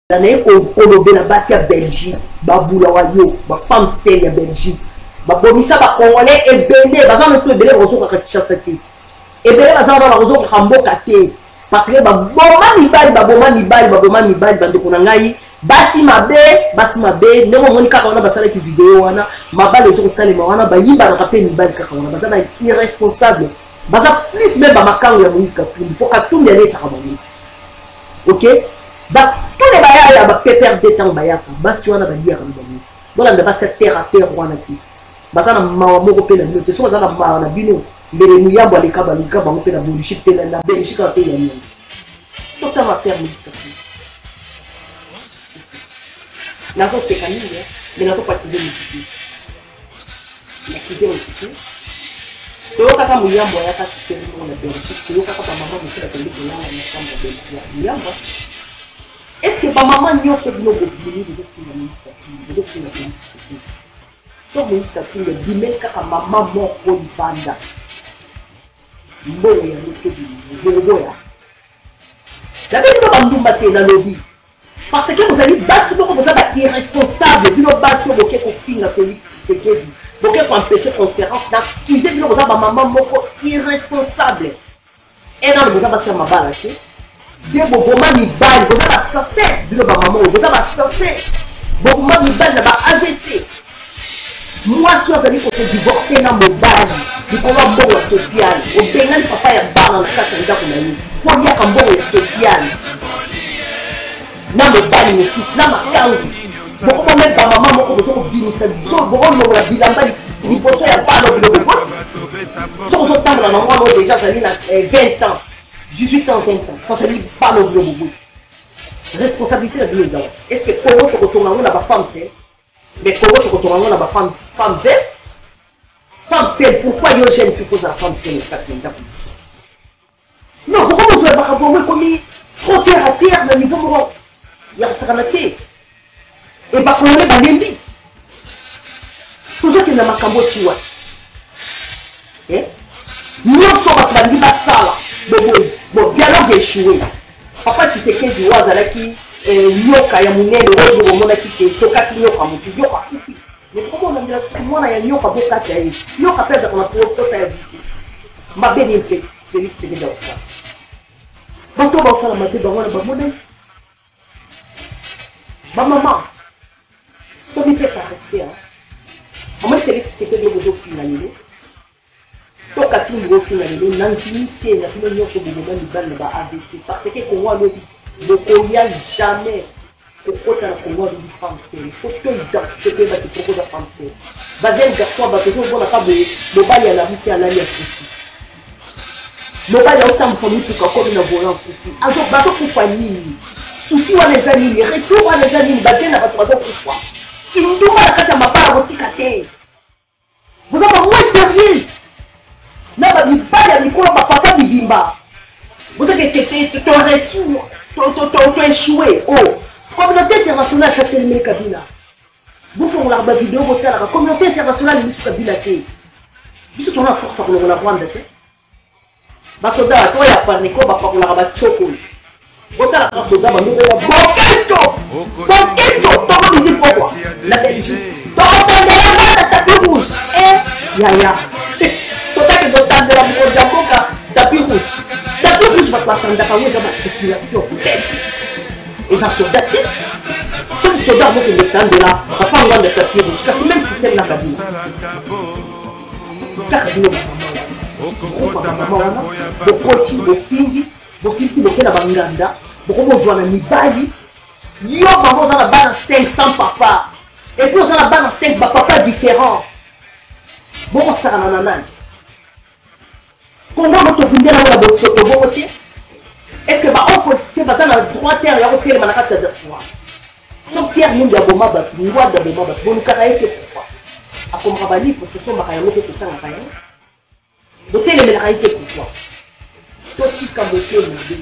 naye kolobela basi ya Belgique babula wa yo bafemme sele ya Belgique babomisa bacongolais ebele baza noto ebele bazokaka Kinshasa te ebele baza wana bazokaka mboka te parce que baboma mibali bandeko na ngai basi mabe ndenge omoni kaka wana basalaki video wana mabali ezokosalema wana bayimbanaka mpe mibali kaka wana baza na irresponsable baza plus me bamakango ya Moïse Katumbi mpo Katumbi alesaka bango ok tous les bailleurs ya bapépère d'étang bayaka basi wana baliaka bango bolanda basi terre à terre wana te baza na mawa moko mpe na bino te so baza na mawa na bino mbele muyambo aleka baleka bango mpe na Belgique mpe na Belgique mpe ya nyongo totama faire Moïse Katumbi nazoseka nini mais nazopatize motiki nakize motiki toyokaka muyambo ayaka kisengo na Belgique toyokaka bamama mosusu bakendi kolala na chambre ya muyambo. Est-ce que maman n'y a pas de nous de donc Moïse Katumbi dimel kaka maman moko libanda mbongo ya loto boya la bino bandumba te na lobby parce que vous allez basi boko vous êtes irresponsable bino basi boke ko finga Félix Tshisekedi boke ko empêcher conférence na kize bino vous êtes maman moko irresponsable et dans vous êtes basi mabala te de boboma mibali vous êtes assassin bino ba maman vous êtes assassin boboma mibali na ba AVC moi si ozali ko divorcer na mobali likolo mbongo ya social obengani papa ya bana na kati ya ndako na ye po liaka mbongo ya social na mobali mosusu na makangu bokomome bamama moko bozokobimisa bokolongola bilamba liboso ya bana biloko soko ozotambola na mwana oyo déjà azali na 20 ans 18 ans 20 ans sazali bana biloko boye responsabilité na bino ezawa est ce que kongo tokotonga ngo na bafemme se mais Congo se retrouve dans la femme verte. Femme seule, pourquoi il y a un jeune qui pose la femme seule? Non, pourquoi vous avez commis trop terre à terre dans le niveau où il y a ça et bah, on est dans l'ennemi. Tout ça qui est dans ma camboche. Nous sommes dans l'Ibasala. Bon, dialogue échoué. Papa, tu sais qu'il y a qui nyoka ya munene oyo omona kike tokati nyoka mutu nyoka kupi mais comment on a mwana ya nyoka bokati ya nyoka pesa kuna potosa ya visi mabeni mpe Félix Tshisekedi osa bato basala mate bango na bamona ba maman so mi fait rester amoni Félix Tshisekedi ozo finalelo tokati ngo finalelo nantimité na bino nyoko boboma libala ba AVC parce que Congo lobi bokoya jamais kokota na Congo lobi femme seule faut que identité ba te propose femme seule ba jeune garçon ba te bona ka mobali ya la muti ala ya futi mobali ya otambuka mutuka komi na volant futi azo bato kufa nini susi wana eza nini retour wana eza nini ba jeune na bato bazokufa kindumba na kati ya mapala bosika te vous avez moins sérieux na ba mibali ya mikolo bapapa bibimba vous avez été to échoué oh communauté internationale ça c'est le Kabila vous font la vidéo vous la communauté internationale ni Kabila te biso tona force pour la Rwanda te ba soda to ya parler ko ba pakula ba choko botala ka soda ba ndo ya boketo to ko dit pourquoi la Belgique to on a tapis rouge ya soda que do tande la mo jakoka tapis rouge va passer dans la population et ça se date tout ce que vous le temps de là va pas avoir de tapis rouge parce que même système là Kabila Kabila bokoti bofingi bofisi bokela banganda bokozwa na mibali yo bango za na bana 500 papa et puis za na bana 5 papa différents bokosana na nani Congo botofindela na bosoto bokote est-ce que on politicien va dans la droite terre ya hotel manakata de foi son pierre mundu ya boma ba ngwa da boma ba bonu kaka yake pourquoi akomra bali pour ce somba ya ngote kusanga kaya hotel me la yake pourquoi so tika bote na bi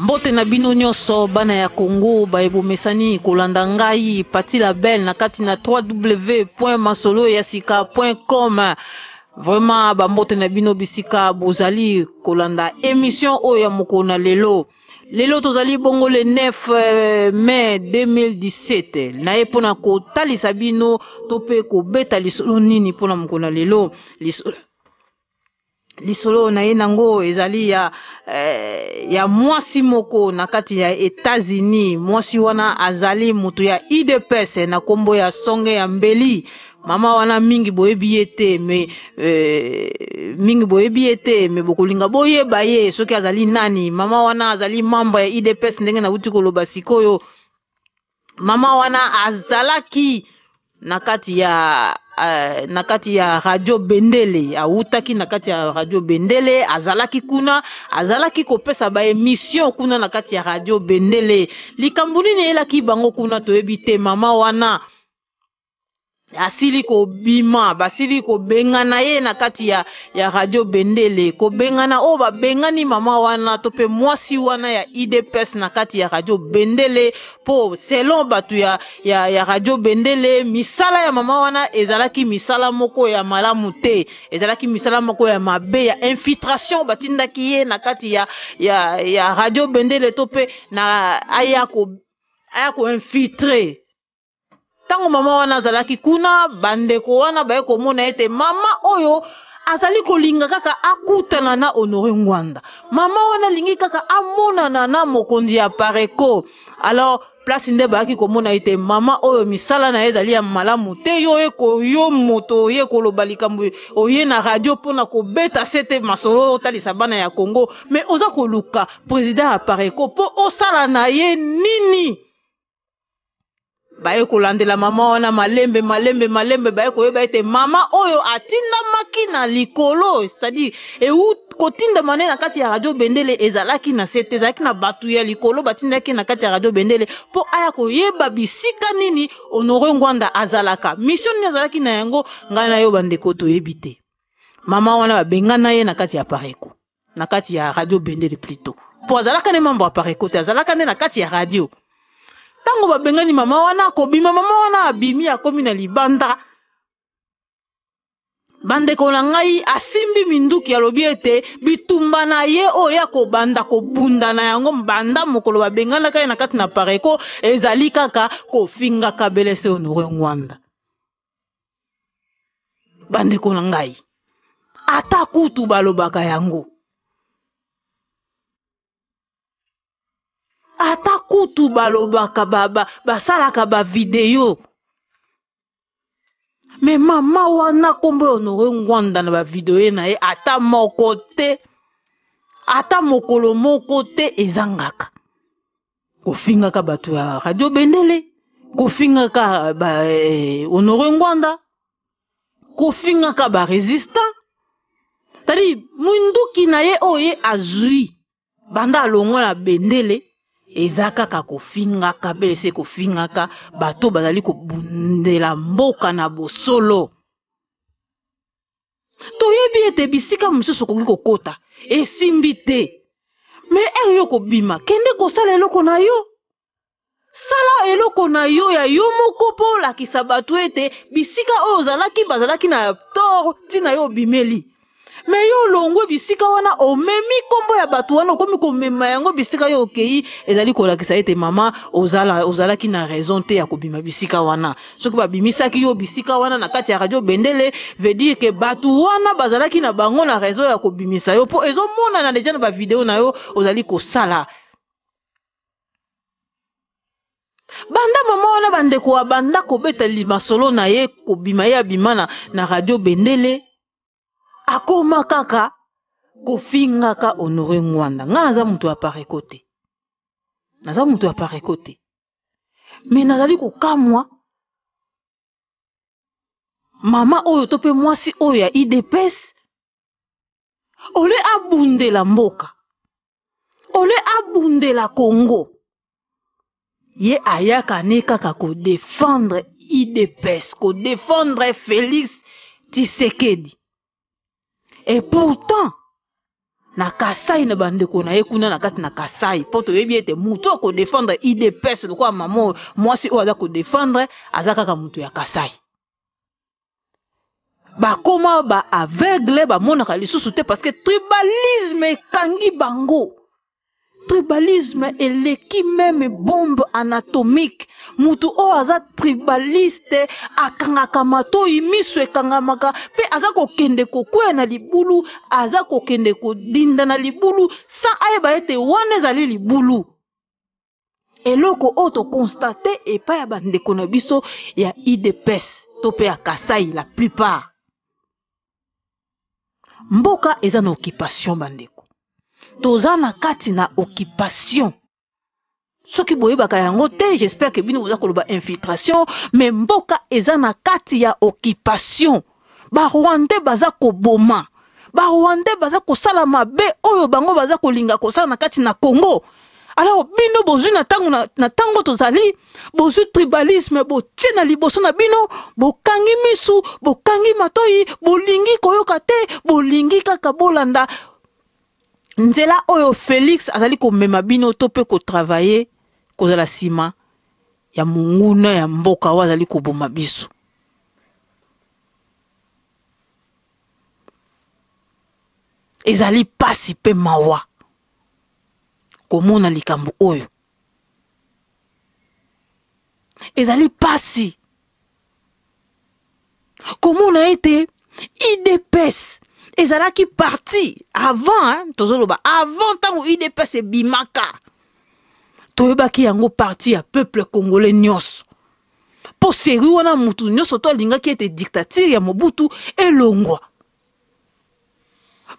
Mbote na bino nyonso bana ya Congo baebomesani kolanda ngai Pati Label na kati na www.masoloyasika.com. Vraiment bambote na bino bisika bozali kolanda émission oyo ya mokona lelo. Lelo tozali bongo le 9 mai 2017. Na epona ko talisa bino tope ko beta lisolo nini pona mokona lelo. Lisolo na ye nango ezali ya mwasi moko na kati ya États-Unis. Mwasi wana azali mutu ya IDPS na kombo ya Songe ya Mbeli. Mama wana mingi boyebi ete me bokolinga boyeba ye soki azali nani. Mama wana azali membre ya IDPS ndenge na wuti koloba sikoyo. Mama wana azalaki na kati ya Radio Bendele, awutaki na kati ya Radio Bendele, azalaki kuna, azalaki kopesa ba émission kuna na kati ya Radio Bendele. Likambo nini elaki bango kuna toyebi te. Mama wana asili ko bima, basili ko bengana ye na kati ya Radio Bendele, ko bengana o ba bengani mama wana tope mwasi wana ya IDPS na kati ya Radio Bendele po selon batu ya Radio Bendele. Misala ya mama wana ezalaki misala moko ya malamu te, ezalaki misala moko ya mabe ya infiltration batindaki ye na kati ya Radio Bendele tope na aya ko infiltrer. Tango mama wana azalaki kuna bandeko wana baye komona ete mama oyo azali kolinga kaka akutana na Honoré Ngwanda. Mama wana lingi kaka amonana na mokondi ya Pareko. Alors place nde bayaki komona ete mama oyo misala na ezali ya malamu te. Yo moto ye koloba likambo oye na radio pona kobeta sete masolo otalisa bana ya Congo. Mais oza koluka président ya Pareko po osala na ye nini? Baye kolandela mama wana malembe baye koyeba ete mama oyo atinda makina likolo, c'est-à-dire kotinda mane na kati ya Radio Bendele ezalaki na sete, ezalaki na batu ya likolo batindaki na kati ya Radio Bendele po aya koyeba bisika nini Honoré Ngwanda azalaka. Mission ni azalaki na yango ngai na yo bandeko toyebi te. Mama wana babengana ye na kati ya Pareko, na kati ya Radio Bendele plutôt. Po azalaka ne membre ya Pareko te, azalaka ne na kati ya radio. Tango babengani mama wana kobima, mama wana abimi akomi na libanda. Bandeko na ngai asimbi minduki alobi ete bitumba na ye oya kobanda kobunda na yango mbanda mokolo babengana kaya na kati na Pareko ezali kaka kofinga kabelese Honoré Ngwanda. Bandeko na ngai ata kutu balobaka yango, ata kutu balobaka basalaka ba video. Mais mama wana kombo Honoré Ngwanda na ba video na ye ata moko te, ata mokolo moko te ezangaka. Kofingaka batu ya Radio Bendele, kofingaka Honoré Ngwanda, kofingaka ba résistant. Tadi munduki na ye oye azui banda alongola Bendele ezaka kofingaka belese kofingaka bato bazali kobundela mboka na bosolo. Toyebi ete bisika mosusu koki kokota esimbi te. Me eyo kobima kende kosala eloko na yo. Sala eloko na yo ya yo moko po lakisa bato ete bisika oyo bazalaki na tort tina yo bimeli. Me yo longwe bisika wana omemi kombo ya batu wana komi komema yango bisika yo okei ezali kolakisa ete mama ozalaki na raison te ya kobima bisika wana. Soki babimisaki yo bisika wana na kati ya Radio Bendele veut dire que batu wana bazalaki na bango na raison ya kobimisa yo po ezomona na deja na ba video na yo ozali kosala. Banda mama wana bandeko wa banda kobeta masolo na ye kobima ye abima na Radio Bendele akoma kaka kofingaka Honoré Ngwanda. Nga naza mutu ya Pareko te, naza mutu ya Pareko te, me nazali kokamwa mama oyo tope mwasi oyo ya IDPS ole abundela mboka, ole abundela Congo, ye ayaka ne kaka ko défendre IDPS, ko défendre Félix Tshisekedi. Et pourtant na Kasai na bandeko na ye kuna na kati na Kasai po toyebi ete mutu ko défendre IDPS lokwa mamo mwasi o aza ko défendre azaka mutu ya Kasai. Bakoma ba aveugle ba monaka lisusu te parce que tribalisme ekangi bango. Tribalisme eleki même bombe anatomique. Mutu o aza tribaliste akangaka matoi miso ekangamaka pe aza kokende kokwea na libulu, aza kokende kodinda na libulu sa ayeba ete wana ezali libulu. Eloko oto constate epa ya bandeko na biso ya IDPS to pe ya Kasai la plupart. Mboka eza na occupation bandeko. Toza na kati na occupation. Soki boyebaka yango te, j'espère que bino boza koloba infiltration, mais mboka eza na kati ya occupation. Ba Rwandais baza koboma. Ba Rwandais baza kosala mabe oyo bango baza kolinga kosala na kati na Congo. Alors bino bozu na tango tozali, bozu tribalisme botie na liboso na bino, bokangi misu, bokangi matoi, bolingi koyoka te, bolingi kaka bolanda. Nzela oyo Félix azali komema bino to pe ko travailler kozala sima ya munguna ya mboka wa azali koboma biso. Ezali pasi pe mawa komona likambo oyo. Ezali pasi komona ete IDPS ezalaki parti avant avant tango IDPS ebimaka toyebaki yango parti ya peuple congolais nyonso po seri wana mutu nyonso to alingaki ete dictature ya Mobutu elongwa.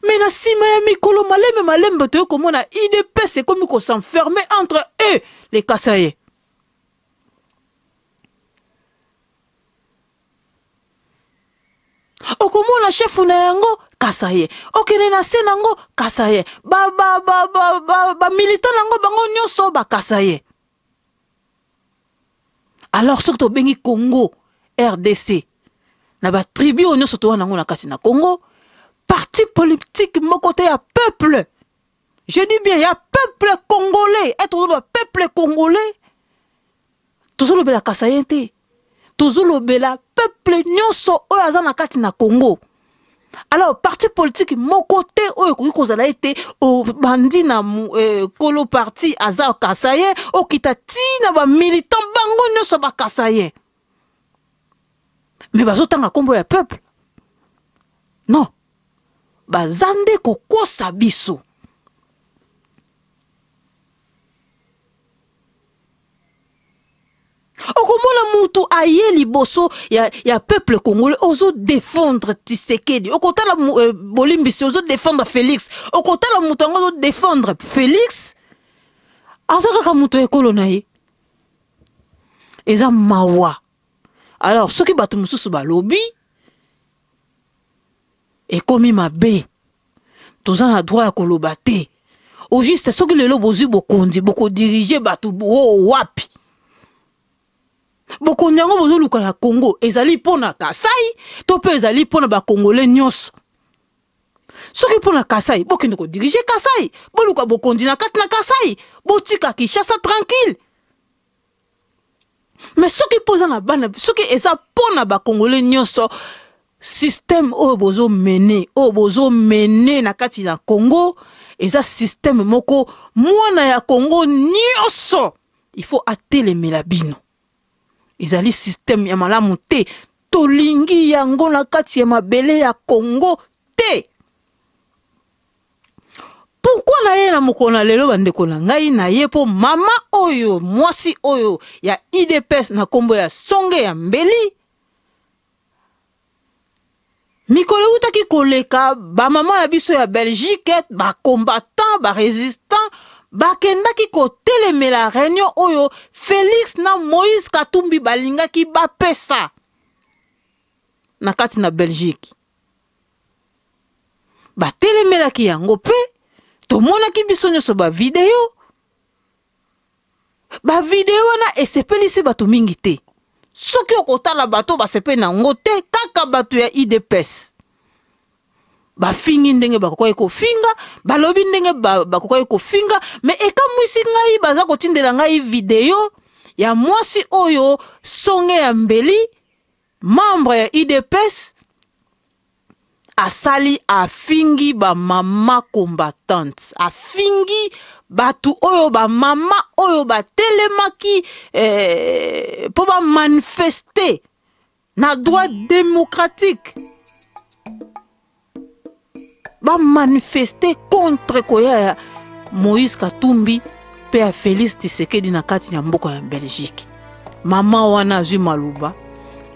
Mais na sima ya mikolo malembe toyo komona IDPS ekomi ko s'enfermer entre eux les Kassaïens. Okomona chef na yango Kassaïen, okene na se nango Kassaïen, ba militant nango bango nyonso ba Kassaïen. Alors soki to bengi Congo RDC na ba tribu nyonso to wana na kati na Congo, parti politique moko te ya peuple. Je dis bien ya peuple congolais, être le peuple congolais. Tozolo bela Kassaïen te. Tozolo bela peuple nyonso oyo aza na kati na Congo. Alors parti politique moko te oyo koki kozala ete o bandi na kolo parti aza Kassaïen o kitati na ba militant bango nyonso ba Kassaïen. Mais bazotanga kombo ya peuple. Non. Bazande kokosa biso. Okomona mutu aye liboso ya peuple congolais ozo défendre Tshisekedi. Okotala bolimbisi ozo défendre Félix. Okotala mutu ozo défendre Félix. Azaka mutu ekolo na ye. Eza mawa. Alors soki bato mususu ba lobby ekomi mabe. Toza na droit ya koloba te. Au juste soki lelo bozu bokondi boko diriger bato wapi. Boko nyango bozo luka na Congo ezali pona Kasai to pe ezali pona ba Congolais nyonso. Soki pona Kasai bokende ko diriger Kasai, bo luka bokondi na kati na Kasai, botika Kinshasa tranquille. Mais soki poza na bana, soki eza pona ba Congolais nyonso, système o bozo mené na kati na Congo, eza système moko mwana ya Congo nyonso. Il faut atelemela bino. Ezali système ya malamu te, tolingi yango na kati ya mabele ya Congo te. Pourquoi na ye na mokona lelo bandeko na ngai na ye po mama oyo mwasi oyo ya IDPS na kombo ya Songe ya Mbeli mikolo utaki koleka ba mama na biso ya Belgique ba combattant ba résistant bakendaki kotelemela réunion oyo Félix na Moïse Katumbi balingaki bapesa na kati na Belgique. Batelemelaki yango pe tomonaki biso nyonso ba video wana esepelisi bato mingi te. Soki okotala bato basepe nango te kaka bato ya IDPS. bafingi ndenge bakokoki kofinga balobi ndenge bakokoki kofinga mais ekamwisi ngai baza kotindela ngai video ya mwasi oyo songe ya mbeli membre ya IDPS asali afingi ba mama combattante afingi batu oyo ba mama oyo batelemaki po ba manifester na droit démocratique ba manifester contre koya ya Moïse Katumbi pe ya Félix Tshisekedi na kati ya mboka ya Belgique. Mama wana zwi maluba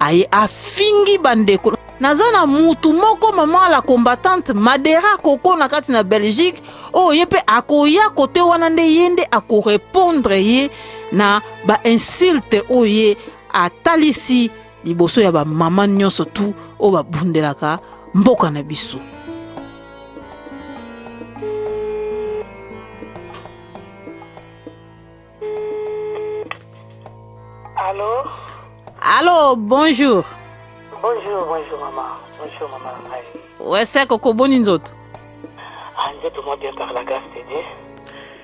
aye afingi bandeko nazana mutu moko mama la combattante Madera Koko na kati na Belgique o yepe akoya kote wana nde yende ako répondre ye na ba insulte oye atalisi liboso ya ba mama nyonso tu o ba bundelaka mboka na biso. Allô? Allô, bonjour. Bonjour maman. Bonjour maman. Ouais, c'est Koko boni nzoto. Nzoto moi bien par la grâce de Dieu.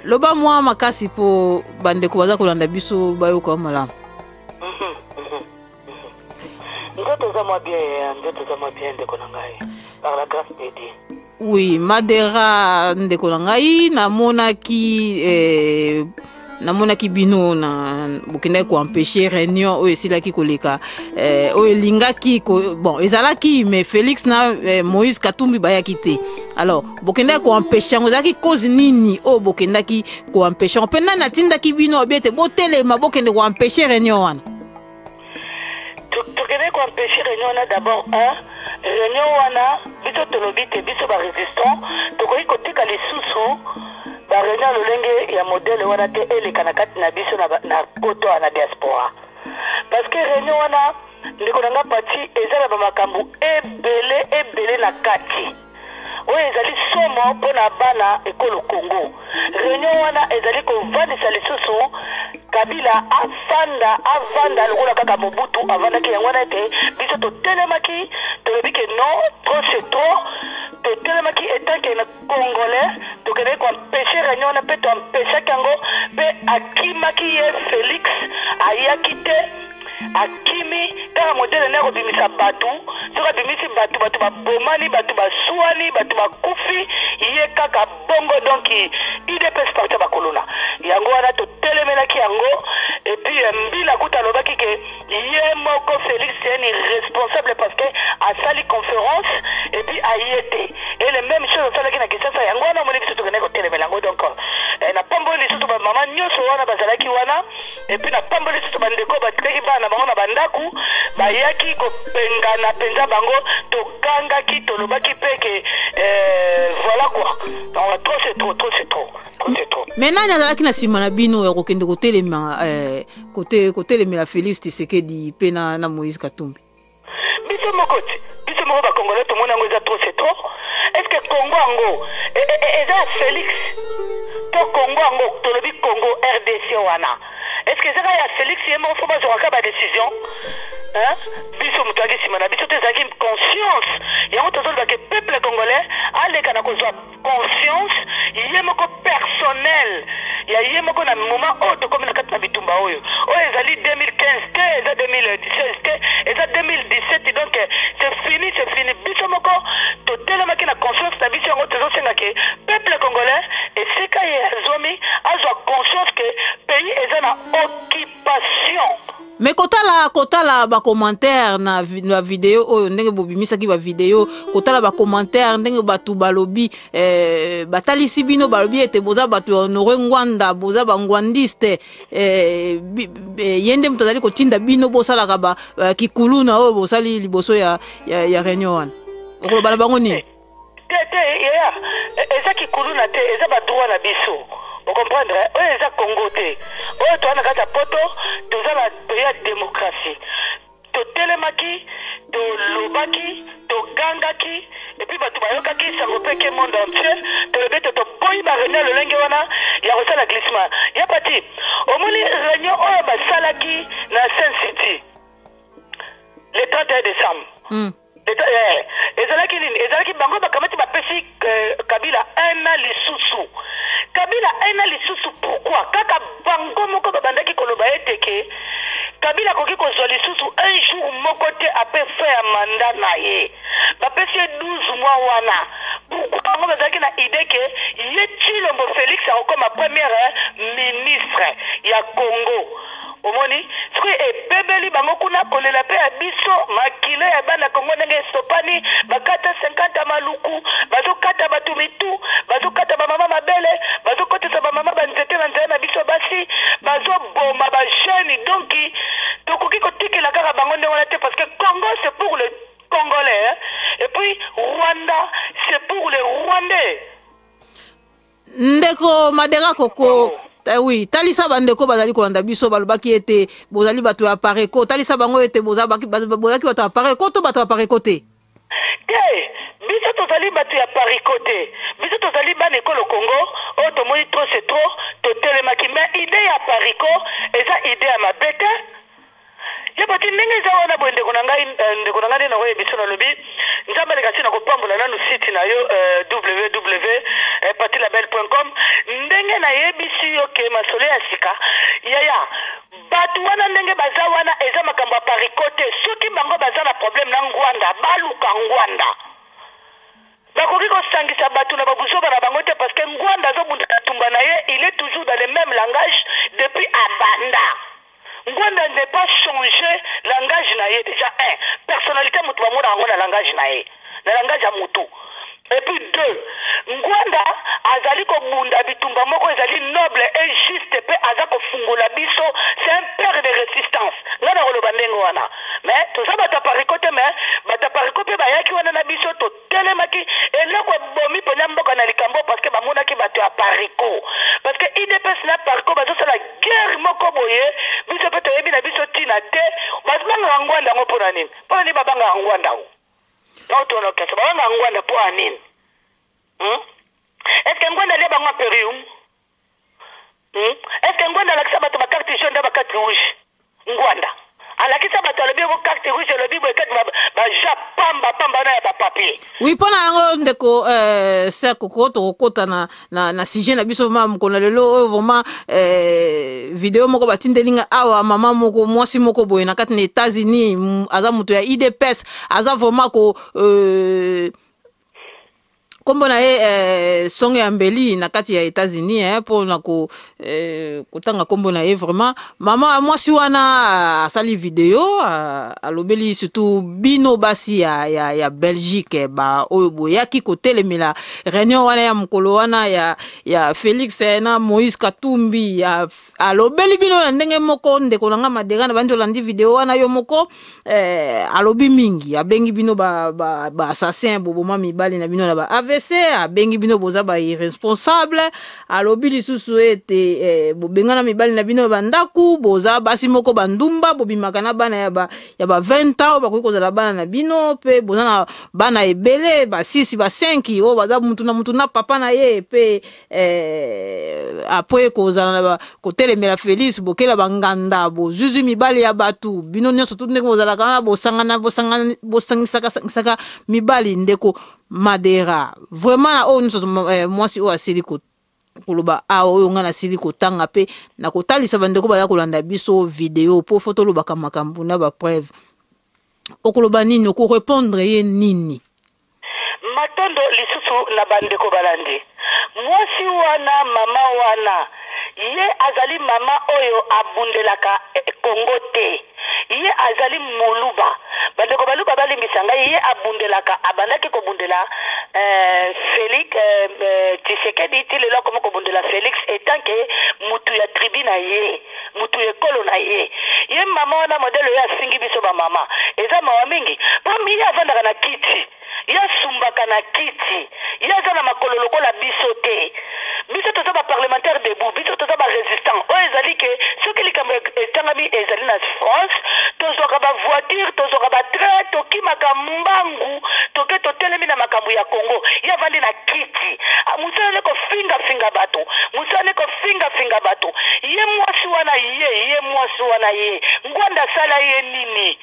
Loba moi makasi po bandeko baza kolanda biso bayoka malamu. Nzoto za moi bien ndeko na ngai par la grâce de Dieu. Oui, Madera ndeko na ngai namonaki bino na bokende ko empêcher réunion o esilaki koleka o elingaki bon ezalaki mais Félix na Moïse Katumbi bayaki te. Alors bokende ko empêcher ngozaki cause nini o bokendaki ko empêcher pena na tindaki bino obete botelema bokende ko empêcher réunion wana. Tokende ko empêcher réunion wana d'abord réunion wana biso tolobi te biso ba résistant tokoki kotika lisusu ba réunion lolenge ya modèle wana te eleka na kati na biso na poto na diaspora parce que réunion wana ndeko nanga parti ezala ba makambo ebele na kati oyo ezali somo mpona bana ekolo Congo. Réunion wana ezali kovandisa lisusu Kabila avanda lokola kaka Mobutu avandaki yango wana ete biso totelemaki tolobi ke non trop c'est trop totelemaki etanke na Congolais tokende koempêche réunion wana mpe toempêchaki yango mpe akimaki ye Félix ayaki te akimi kaka modele na kobimisa batu soki abimisi batu babomani batu basuani batu bakufi ye kaka bongo donc IDPS parti bakolona yango wana totelemelaki yango epuis mbila kuta alobaki ke ye moko Félix eni responsable parce que asali conférence epuis aye te et le même chose asalaki na Kinshasa yango wana omoni biso tokende kotelemela yango donc na pamboli lisusu bamama nyonso wana bazalaki wana epuis na pamboli lisusu bandeko batikaki bana bango na bandaku bayaki kopengana mpenza bango tokangaki tolobaki mpe ke voilà quoi donc trop c'est trop. Mais nani azalaki na nsima na bino ya kokende kotelemela Félix Tshisekedi mpe na Moïse Katumbi? Biso moko bakongolais tomoni yango eza trop c'est trop. Est-ce que Congo yango eza Félix to Congo yango tolobi Congo RDC wana est-ce que ça ya Félix ye moko fo bazwaka ba décision biso moto aki nsima na biso te ezalaki conscience yango tozoloba ke peuple congolais aleka na kozwa conscience ye moko personnel ya ye moko na moment oyo tokomi na kati na bitumba oyo ezali 2015 te eza 2016 te eza 2017 donc c'est fini biso moko totelemaki na conscience na biso yango tozosenga ke peuple congolais esika ye azomi azwa conscience ke pays eza na occupation. Mais kotala ba commentaire na video oyo ndenge bobimisaki ba video kotala ba commentaire ndenge batu balobi batalisi bino balobi ete boza batu honore ngwanda boza bangwandiste yende mutazali kotinda bino bosalaka ba kikuluna oyo bosali liboso ya réunion wana okoloba na bango nini te eza kikuluna te eza ba droit na biso. Vous comprenez? Eux, ils ont Congo. Eux, tu as un poto, tu as la démocratie. Tu télémaki, tu lobaki, tu gangaki, et puis tu vas yokaki, ça repèque le monde entier. Tu le bête, tu boy, bah, réunion, le linguana, il y a reçu la glissement. Il y a pas dit. Au moins, réunion, oh, bah, salaki, na Saint City. Le 31 décembre. Le ezalaki nini ezalaki bango bakamati bapesi Kabila un an lisusu Kabila un an lisusu pourquoi kaka bango moko babandaki koloba ete ke Kabila koki kozwa lisusu un jour moko te apres fin ya mandat na ye bapesi 12 mois wana pourquoi bango bazalaki na idée ke ye Tshilombo Félix akokoma première ministre ya Congo omoni sikoy ebebeli bango kuna kolela pe ya biso makile ya bana Kongo ndenge esopani bakata 50 maluku bazokata bato mitu bazokata bamama mabele bazokotisa bamama banzete na nzela na biso basi bazoboma bajeni donc tokoki kotikela kaka bango ndenge wana te parce que Congo c'est pour le Congolais hein? Et puis Rwanda c'est pour les Rwandais. Ndeko Madera Koko oui, talisa bandeko bazali kolanda biso balobaki ete bozali bato ya pareko talisa bango ete bozaki bato ya pareko to bato ya pareko te biso tozali bato ya pareko te biso tozali bana ekolo Congo oyo tomoni trop c'est trop totelemaki mais idée ya pareko eza idée ya mabe te ye bati ndenge eza wana boye ndeko na ngai na oyo biso nalobi nzambe lekasi na kopambola nanu site na yo www.patilabel.com ndenge nayebisi yo ke masolo ya sika yaya bato wana ndenge baza wana eza makambo ya pariko te soki bango baza na problème na ngwanda baluka ngwanda bakoki kosangisa bato na babuzoba na bango te parce que ngwanda azobunda na tumba na ye il est toujours dans le même langage depuis abanda ngwanda n'est pas changé langage na ye déjà un personnalité mutu bamona yango na langage na ye na langage ya mutu et puis deux ngwanda azali kobunda bitumba moko ezali noble et juste pe aza kofungola biso c'est un père de résistance nga na koloba ndenge wana mais toza bato ya pariko te mais bato ya pariko mpe bayaki wana na biso totelemaki eloko ebomi mpona mboka na likambo parce que bamonaki bato ya pariko parce que idps na pariko bazosala guerre moko boye biso mpe toyebi na biso ntina te bazobangaka ngwanda yango mpona nini babangaka ngwanda yango naotonokesa babangaka ngwanda mpo ya nini est-ce que ngwanda lia bango aperium est-ce que ngwanda alakisa bato bakarte jaune nde bakarte rouge ngwanda alakisa bato alobi yango carte rouge alobi boye kati baja pamba na ya bapapier oui mpona yango ndeko ser koko tokokota na sujet na biso ma mokolo lelo oyo vraiment video moko batindelinga awa mama moko mwasi moko boye na kati na États-Unis aza moto ya IDPS aza vraiment ko kombo na ye songe ya mbeli na kati ya États-Unis po na kotanga kombo na ye vraiment mama mwasi wana asali video alobeli surtout bino basi ya Belgique ba oyo boyaki kotelemela réunion wana ya mokolo wana ya Félix na Moïse Katumbi alobeli bino na ndenge moko ndeko na nga Madera na bandi olandi video wana yo moko alobi mingi abengi bino ba assassin boboma mibali na bino na ba abengi bino boza ba irresponsable alobi lisusu ete bobengana mibali na bino bandaku boza basi moko bandumba bobimaka na bana ya ba 20 ans bakoki kozala bana na bino pe boza na bana ebele ba 6 ba 5 o baza mutu na papa na ye pe après kozala na kotelemela Félix bokela banganda bozuzu mibali ya batu bino nyonso tout ndenge bozala kana bosangisaka mibali ndeko Madera vraiment na oyo nyonso mwasi oyo asili koloba oyo nga nasili kotanga pe na kotalisa bandeko baya kolanda biso video po foto lobaka makambo na ba preuve okoloba nini okorepondre ye nini matondo lisusu na bandeko balandi mwasi wana mama wana ye azali mama oyo abundelaka Congo te ye azali moluba bandeko baluba balimbisa ngai ye abundelaka abandaki kobundela Félix Tshisekedi ti lelo komo kobundela Félix etant que mutu ya tribu na ye mutu ekolo na ye ye mama wana modele oyo asingi biso bamama eza mawa mingi pami ye avandaka na kiti ye asumbaka na kiti ye aza na makolo lokola biso te biso toza baparlementaire debout biso toza barésistant oyo ezali ke soki likambo etangami ezali na France tozwaka bavoiture tozwaka batrain tokimaka mbangu toke totelemi na makambo ya Congo ye avandi na kiti musala ne kofingafinga bato musala ne kofingafinga bato ye mwasi wana ye ngwanda sala ye nini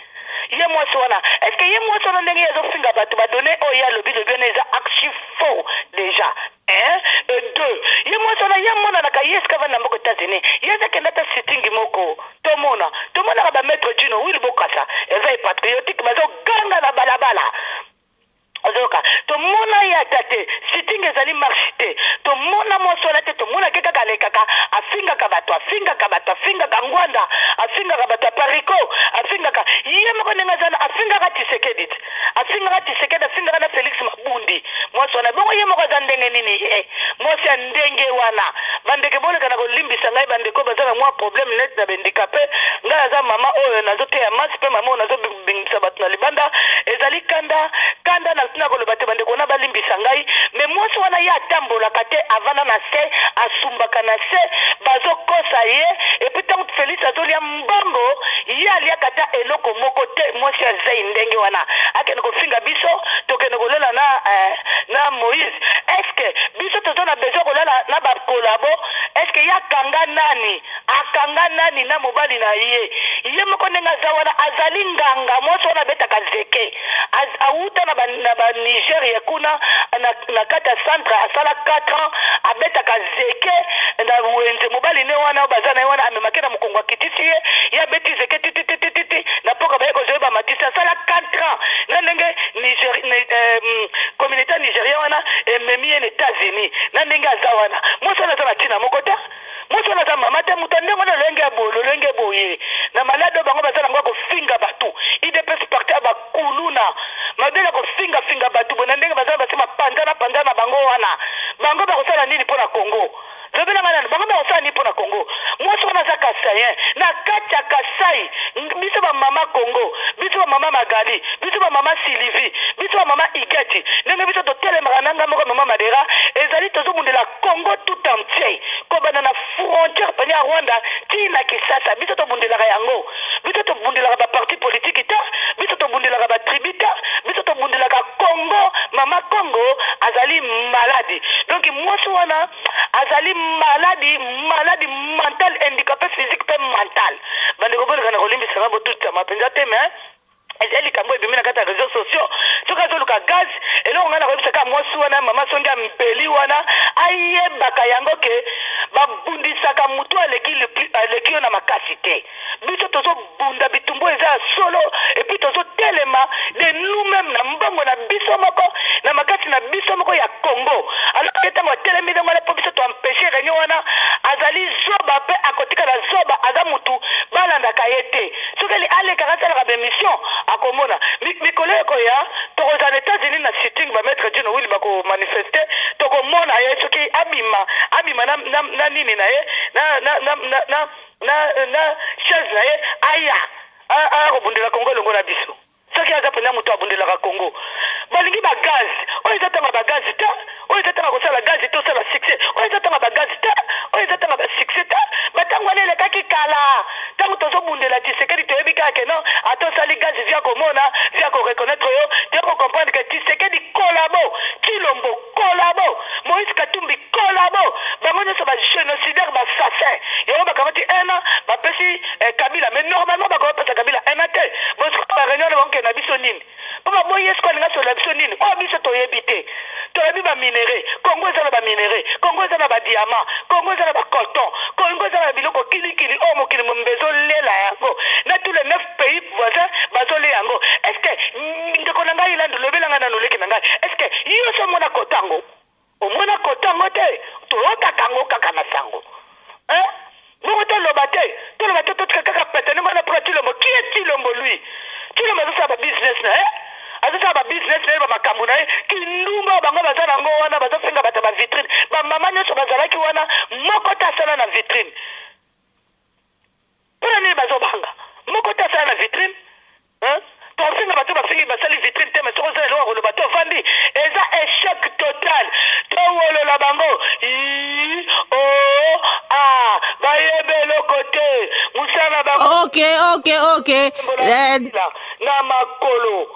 ye mwasi wana est-ce que ye mwasi wana ndenge azofinga bato badone oyo ya lobi lobi wana eza archi faux déjà un et deux ye mwasi wana ye monanaka ye esika vanda mboko États-Unis ye ezakenda ata sitting moko tomonaka bamaître Dino Will Bokassa eza patriotique bazoganga na balabala ozoka tomona ya tate sitting ezali marche te tomona mosala te tomona ke kaka lekaka afingaka bato afingaka ngwanda afingaka bato ya pariko afingaka ye moko ndenge azana afingaka Tshisekedi afingaka na Félix Mabundi mosala bongo ye moko aza ndenge nini ye mosi ya ndenge wana bandeke boleka na kolimbisa ngai bandeko bazala mwa problème net na bandicapé ngai aza mama oyo nazoteya masi mpe mama oyo nazobingisa bato na libanda ezali kanda na tina koloba te bandeko na balimbisa ngai me mwasi wana ye atambolaka te avanda na se asumbaka na se bazokosa ye epuis ntango Félix azolia mbongo ye aliaka ta eloko moko te mwasi azai ndenge wana akende kofinga biso tokende kolela na Moïse est-ce biso tozo na besoin kolela na bakolabo est-ce ye akanga nani na mobali na ye moko ndenge aza wana azali nganga mwasi wana abetaka zeke auta na Nigeria kuna na kati ya centre asala 4 ans abetaka zeke na wenze mobali ne wana baza na ye wana amemake na mokongo akitisi ye abeti zeke titi na mpoka baye kozoyeba matisi asala 4 ans na ndenge communauté nigérien wana ememi ye na États-Unis na ndenge aza wana mwasi wana aza na ntina moko te mwasi wana aza mama te moto ndenge wana lolenge boye na malade bango baza nango kofinga bato idps parti ya bakuluna mabela kofinga bato bona ndenge bazala basema panzana bango wana bango bakosala nini mpo na Congo lobelanga nani bango bakosala nini mpo na Congo mwasi wana aza kasayen na kati ya Kasai biso bamama Congo biso bamama Magali biso bamama Sylvie biso bamama Igeti ndenge biso totelemaka nanga moko mama Madera ezali tozobundela Congo tout entier kobanda na frontière pene ya Rwanda tina Kisasa biso tobundelaka yango biso tobundelaka baparti politique te biso tobundelaka batribu te biso tobundelaka Congo mama Congo azali maladi donc mwasi wana azali maladi mental handicapé physique pe mental bandeko boleka na kolimbisaka botuta mapenza te mais ezali kambo ebimi na kati ya réseaux sociaux soki azoluka gaz eloko ngai nakoyebisaka mwasi wana mama songi ya mpeli wana ayebaka yango ke babundisaka mutu aleki yo na makasi te biso tozobunda bitumbu eza ya solo epuis tozotelema de nous-même na mbongo na biso moko na makasi na biso moko ya Congo alors ke ntango atelemi ndenge wana mpo biso toampeshe réunion wana azali zoba mpe akotika na zoba aza mutu balandaka ye te soki alekaka asalaka bemission akomona mikolo ekoya tokozala na États-Unis na sitting bametre Dino Will bakomanifeste tokomona ye soki abima na nini na ye na chaise na ye aya kobundela Congo elongo na biso soki aza mpena moto abundelaka Congo balingi bagazi oyo eza ntanga bagazi te oyo eza ntanga kosala gazi te osala succès oyo eza ntanga bagazi te oyo eza ntanga basuccès te batango wana elekaki kala ntango tozobundela Tshisekedi toyebi kaka ke non ata osali gazi via komona via koreconnaitre yo via kocomprendre ke Tshisekedi kolabo Tshilombo kolabo Moïse Katumbi kolabo bango nyonso bagénocidaire bassassin yango bakamati 1 an bapesi Kabila mais normalement bakopesa Kabila 1 an te bosoka baréunion na bango na biso nini mpo baboyi yesu alinga sola biso nini oyo biso toyebi te toyebi baminere Congo eza na baminere Congo eza na badiamant Congo eza na bacoton Congo eza na biloko kilikili oyo mokili mombe ezolela yango na tous les 9 pays voisins bazolela yango est-ce que ndeko na ngai ilandi lobelanga na noleki na ngai est-ce que yoso omona kotango omona kotango te toyokaka yango kaka na sango moko toloba te totika kaka pete ndenge wana mpoka Tshilombo qui est Tshilombo lui Tshilombo azosala babusiness na ye azosala babusiness na ye bamakambo na ye kindumba bango baza nango wana bazofenga bato bavitrine bamama nyonso bazalaki wana moko te asala na vitrine mpona nini bazobanga moko te asala na vitrine tofinga bato bafingi basali vitrine te mais soko ozala eloko koloba to ovandi eza échec total towolola bango bayebe eloko te mosala bango ok na makolo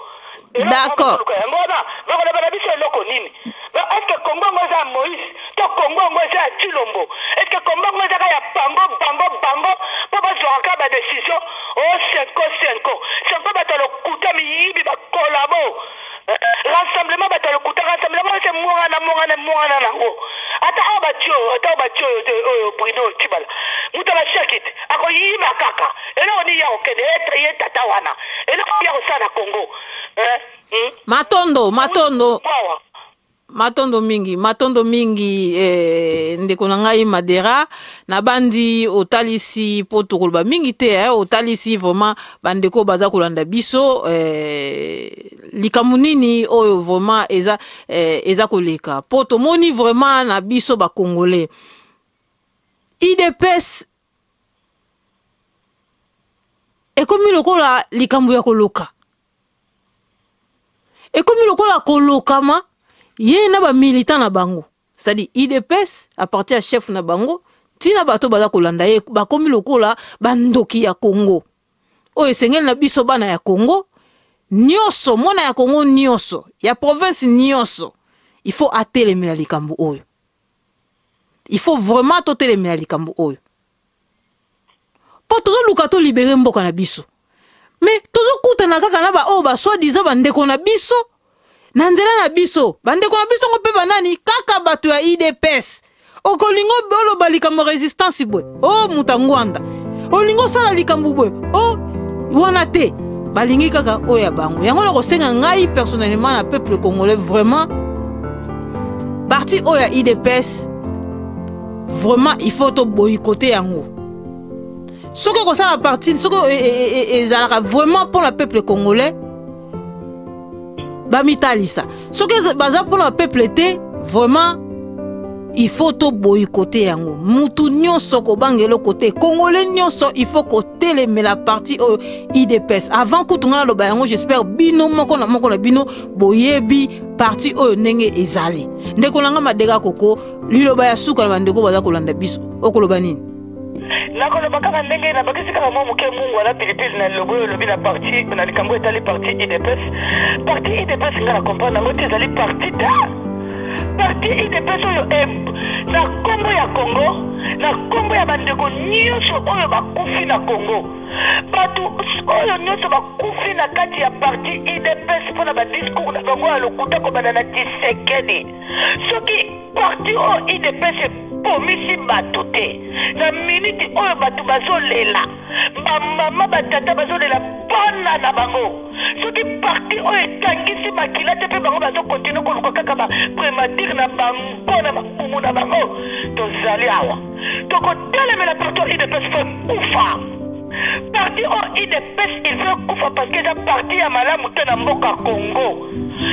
d'accord yango wana bakoloba na biso eloko nini est-ce que Congo ngo eza Moïse to Congo ngo eza ya Tshilombo est-ce que Congo ngo ezaka ya bango mpo bazwaka badécision o 5 bato mongana nango ata abatio Bruno Tibala mutala shakit ako yima kaka elo ni ya okende ye tata wana elo ya osana Congo matondo mingi ndeko na ngai Madera na bandi otalisi poto koloba mingi te otalisi vraiment bandeko baza kolanda biso likamunini oyo vraiment eza koleka poto moni vraiment na biso ba Congolais IDPS ekomi lokola likambo ya koloka ekomi lokola kolokama ye na ba militant na bango c'est-à-dire IDPS à partir chef na bango tina bato baza kolanda ye bakomi lokola bandoki ya Congo oyo esengeli na biso bana ya Congo nyonso mona ya Congo nyonso ya province nyonso il faut atelemela likambo oyo il faut vraiment totelemela likambo oyo po tozoluka to libere mboka na biso mais tozokutana kaka na ba oyo basoi-disant bandeko na biso na nzela na biso bandeko na biso ngo mpe banani kaka bato ya IDPS okolingo oloba likambo resistance bwe mutangwanda olingo sala likambo bwe wana te balingi kaka oyo ya bango yango na kosenga ngai personnellement na peuple congolais vraiment parti oyo ya IDPS vraiment il faut to boycotter yango soki kosala parti soki ezalaka vraiment pour le peuple congolais bamitalisa soki baza pour le peuple te vraiment il faut to boycotter yango mutu nyonso ko bangelo côté congolais nyonso il faut côté mais la partie IDPS avant kutunga lo bayango j'espère bino moko na bino boyebi parti oyo ndenge ezali ndeko nanga Madega koko liloba ya suka na bandeko baza kolanda biso okoloba nini nakoloba kaka ndenge na bakisi kaka mwa moke mungu ala pilipili na logo olobi na parti na likambo etali parti IDPS nga na comprendre nango te ezali parti IDPS oyo na kombo ya Congo na kombo ya bandeko nyonso oyo bakufi na Congo bato oyo nyonso bakufi na kati ya parti IDPS mpona badiscours na bango ya lokuta kobanda na Tshisekedi soki parti oyo IDPS pomisi bato te na miniti oyo bato bazolela bamama batata bazolela mpona na bango soki parti oyo etangisi makila te mpe bango bazokontinue koluka kaka baprematire na bango na makumu na bango tozali awa tokotelemela parti oyo IDPS fe kufa parti oyo IDPS il veut kufa parce que eza parti ya malamu te na mboka Congo.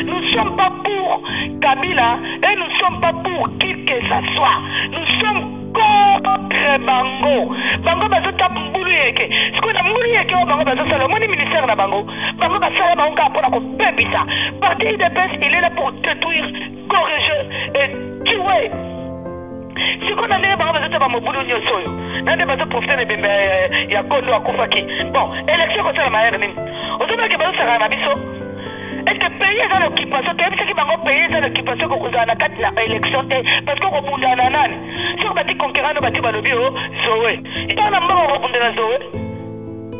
Nous sommes pas pour Kabila et nous sommes pas pour qui que ça soit. Nous sommes contre Bango. Bango bazo tap mbulu yeke. Siko na mbulu yeke o bango bazo sala moni ministère na Bango. Bango basala bango ka pona ko pebisa. Parti IDPS il est là pour détruire, corriger et tuer. Siko na ndenge bango bazo tap mbulu nyonso yo. Nande bazo profiter de bembe ya kondo akufaki. Bon, élection ko sala mayere nini. Ozoba ke bazo sala na biso. Est-ce que payer dans l'occupation, est-ce que bango payer dans l'occupation qu'on a na kati na élection parce que ko bunda na nani sur bati conquérant no bati balobi o Zoé ita na mbango ko bunda na Zoé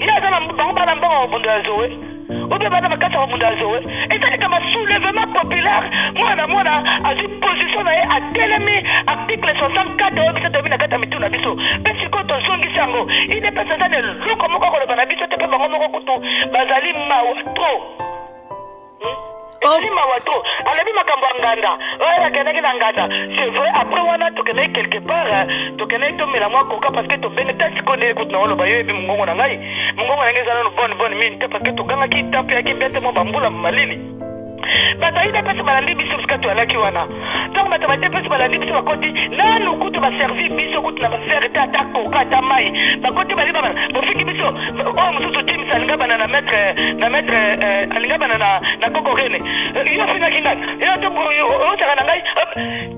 ila na bango ba na mbango ko bunda na Zoé ou bien ba na makasa ko bunda na Zoé et ça comme un soulèvement populaire mwana a une position na a telemi article 64 o bisa to bina kata mitu na biso parce que quand on songi sango il n'est pas ça de loko moko ko na biso te pa bango moko kutu bazali mawato c'est vrai après on a tokené quelque part tokené to mela moi coca parce que to beneta sikone ko na oloba yo bi mungongo na ngai mungongo na ngai zana no bonne mine parce que to ganga ki tape ya ki bete mo bambula malili bata ida pesa balandi biso skatu alaki wana donc bata bate pesa balandi biso bakoti nanu kutu ba servir biso kutu na ba faire tata coca ta mai bakoti bali baba bo fiki biso o mususu tim salinga bana na maître alinga bana na kokorene yo fina kinga yo to buru yo o tsaka na ngai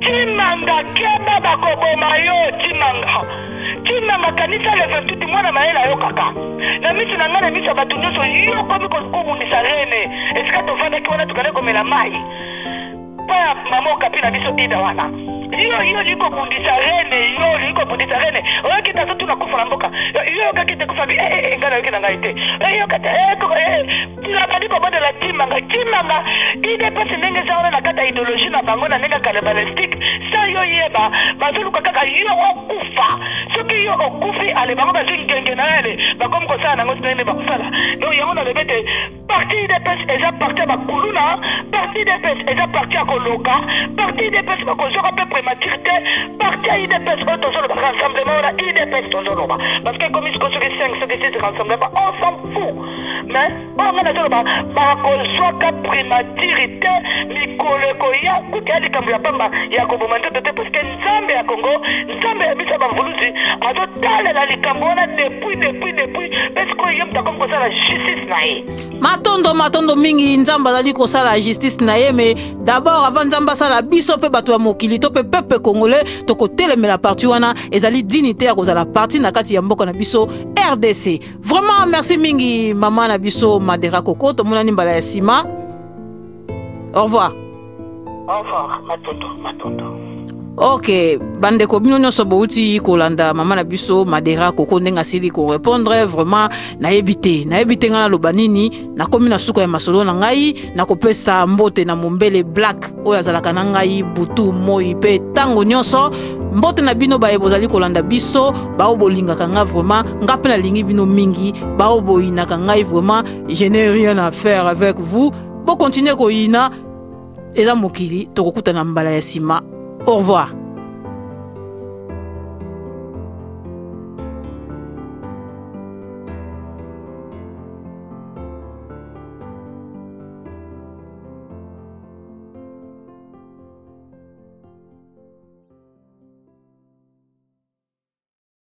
timanga keba bakoboma yo timanga kanisa le 28 mwana maela yo kaka na mitu na ngana mitu batu nyoso yo komi ko mundisa rene eska to vanda ki wana tukane komela mai pa mama kapina biso ida wana yo liko bundisa rene oyo kita to tuna kufa mboka yo kakite kufa ngana yo kina ngai te yo kate ko la bandi ko bande la kimanga idps ndenge eza wana na kati ya idéologie na bango na ndenge cannibalistique sa yo yeba bazoluka kaka yo okufa soki yo okufi ale bango bazwi ngenge na ele bakomi kosala nango sinene bakosala donc yango nalobi ete parti idps eza parti ya bakuluna parti idps eza parti ya koloka parti idps bakozwaka mpe prémature te parti ya idps oyo tozoloba rassemblement wana idps tozoloba parce que komi siko soki 5 soki 6 rassemblement on s'en fout mais oyo nga nazoloba bakozwaka prémature te mikolo ekoya kuti ya likambo ya pamba ya koboma nzoto te parce que nzambe ya kongo nzambe ya biso ya bamvulusi azotalela likambo wana depuis parce que ye mutakomi kosala justice na ye matondo mingi nzambe azali kosala justice na ye mais d'abord avant nzambe asala biso mpe bato ya mokili to mpe peuple congolais tokotelemela parti wana ezali dignité ya kozala parti na kati ya mboka na biso RDC. Vraiment merci mingi mama na biso Madera Koko tomonani mbala ya sima. Au revoir. Au revoir matondo. Ok, bandeko bino nyonso bouti kolanda mama na biso Madera Koko ndenga sili ko répondre vraiment nayebi te ngana lobanini nakomi na suka ya masolo na ngai nakopesa mbote na mombele black oyo azalaka na ngai butu moi pe tango nyonso mbote na bino baye bozali kolanda biso bao bolingaka nga vraiment nga pe na lingi bino mingi bao boyinaka ngai vraiment je n'ai rien à faire avec vous pour continuer koyina eza mokili tokokutana mbala ya sima. Au revoir.